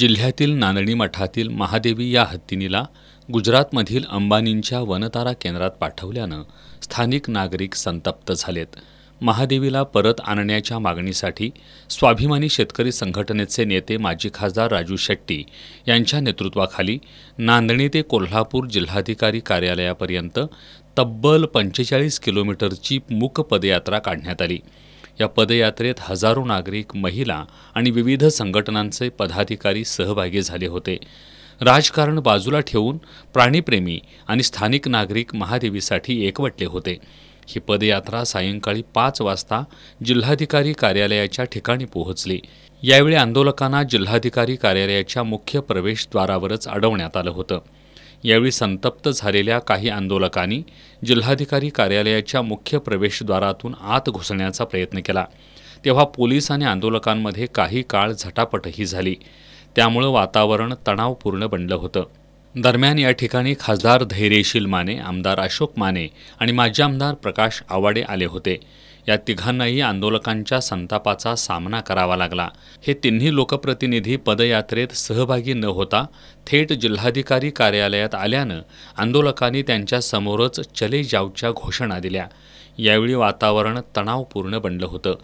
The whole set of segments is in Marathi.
जिल्ह्यातील नांदणी मठातील महादेवी या हत्तीनीला गुजरातमधील अंबानींच्या वनतारा केंद्रात पाठवल्यानं स्थानिक नागरिक संतप्त झालेत। महादेवीला परत आणण्याच्या मागणीसाठी स्वाभिमानी शेतकरी संघटनेचे नेते माजी खासदार राजू शेट्टी यांच्या नेतृत्वाखाली नांदणी ते कोल्हापूर जिल्हाधिकारी कार्यालयापर्यंत तब्बल 45 किलोमीटरची मूक पदयात्रा काढण्यात आली। या पदयात्रेत हजारो नागरिक, महिला आणि विविध संघटनांचे पदाधिकारी सहभागी झाले होते। राजकारण बाजूला ठेवून प्राणीप्रेमी आणि स्थानिक नागरिक महादेवीसाठी एकवटले होते। ही पदयात्रा सायंकाळी 5 वाजता जिल्हाधिकारी कार्यालयाच्या ठिकाणी पोहोचली। यावेळी आंदोलकांना जिल्हाधिकारी कार्यालयाच्या मुख्य प्रवेशद्वारावरच अडवण्यात आलं होतं। यावेळी संतप्त झालेल्या काही आंदोलकांनी जिल्हाधिकारी कार्यालयाच्या मुख्य प्रवेशद्वारातून आत घुसण्याचा प्रयत्न केला, तेव्हा पोलीस आणि आंदोलकांमध्ये काही काळ झटापटही झाली। त्यामुळे वातावरण तणावपूर्ण बनलं होतं। दरम्यान या ठिकाणी खासदार धैर्यशील माने, आमदार अशोक माने आणि माजी आमदार प्रकाश आवाडे आले होते। या तिघांनाही आंदोलकांच्या संतापाचा सामना करावा लागला। हे तिन्ही लोकप्रतिनिधी पदयात्रेत सहभागी न होता थेट जिल्हाधिकारी कार्यालयात आल्यानं आंदोलकांनी त्यांच्या समोरच चले जावच्या घोषणा दिल्या। यावेळी वातावरण तणावपूर्ण बनलं होतं।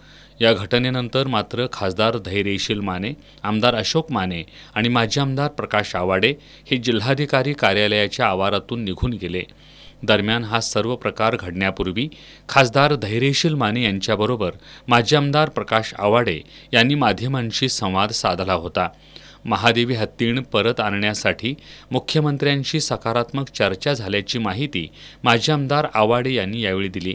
या घटनेनंतर मात्र खासदार धैर्यशील माने, आमदार अशोक माने आणि माजी आमदार प्रकाश आवाडे हे जिल्हाधिकारी कार्यालयाच्या आवारातून निघून गेले। दरम्यान हा सर्व प्रकार घडण्यापूर्वी खासदार धैर्यशील माने यांच्याबरोबर माजी आमदार प्रकाश आवाडे यांनी माध्यमांशी संवाद साधला होता। महादेवी हत्तीण परत आणण्यासाठी मुख्यमंत्र्यांशी सकारात्मक चर्चा झाल्याची माहिती माजी आमदार आवाडे यांनी यावेळी दिली।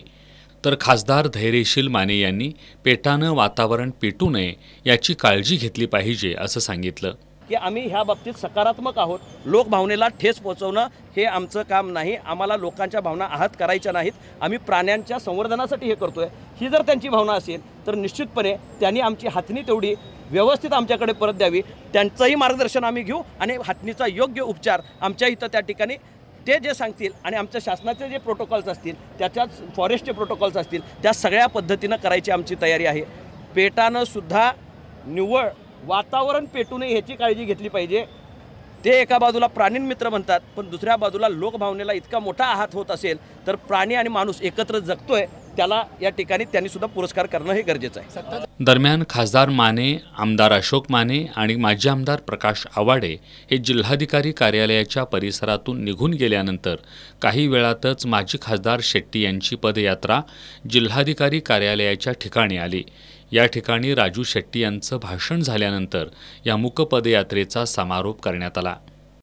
तर खासदार धैर्यशील माने यांनी पेटानं वातावरण पेटू नये याची काळजी घेतली पाहिजे असं सांगितलं की आम्ही ह्या बाबतीत सकारात्मक आहोत। लोकभावनेला ठेस पोहोचवणं हे आमचं काम नाही। आम्हाला लोकांच्या भावना आहत करायच्या नाहीत। आम्ही प्राण्यांच्या संवर्धनासाठी हे करतोय। ही जर त्यांची भावना असेल तर निश्चितपणे त्यांनी आमची हातणी तेवढी व्यवस्थित आमच्याकडे परत द्यावी। त्यांचंही मार्गदर्शन आम्ही घेऊ आणि हातणीचा योग्य उपचार आमच्या इथं त्या ठिकाणी ते जे सांगतील आणि आमच्या शासनाचे जे प्रोटोकॉल्स असतील, त्याच्याच फॉरेस्टचे प्रोटोकॉल्स असतील, त्या सगळ्या पद्धतीनं करायची आमची तयारी आहे। पेटानं सुद्धा निव्वळ वातावरण पेटू नये ह्याची काळजी घेतली पाहिजे। ते एका बाजूला प्राणीमित्र म्हणतात, पण दुसऱ्या बाजूला लोकभावनेला इतका मोठा आहात होत असेल तर प्राणी आणि माणूस एकत्र जगतोय, त्याला या ठिकाणी त्यांनी सुद्धा पुरस्कार करणं हे गरजेचं आहे। दरम्यान खासदार माने, आमदार अशोक माने आणि माजी आमदार प्रकाश आवाडे हे जिल्हाधिकारी कार्यालयाच्या परिसरातून निघून गेल्यानंतर काही वेळातच माजी खासदार शेट्टी यांची पदयात्रा जिल्हाधिकारी कार्यालयाच्या ठिकाणी आली। या ठिकाणी राजू शेट्टी यांचं भाषण झाल्यानंतर या मूक पदयात्रेचा समारोप करण्यात आला।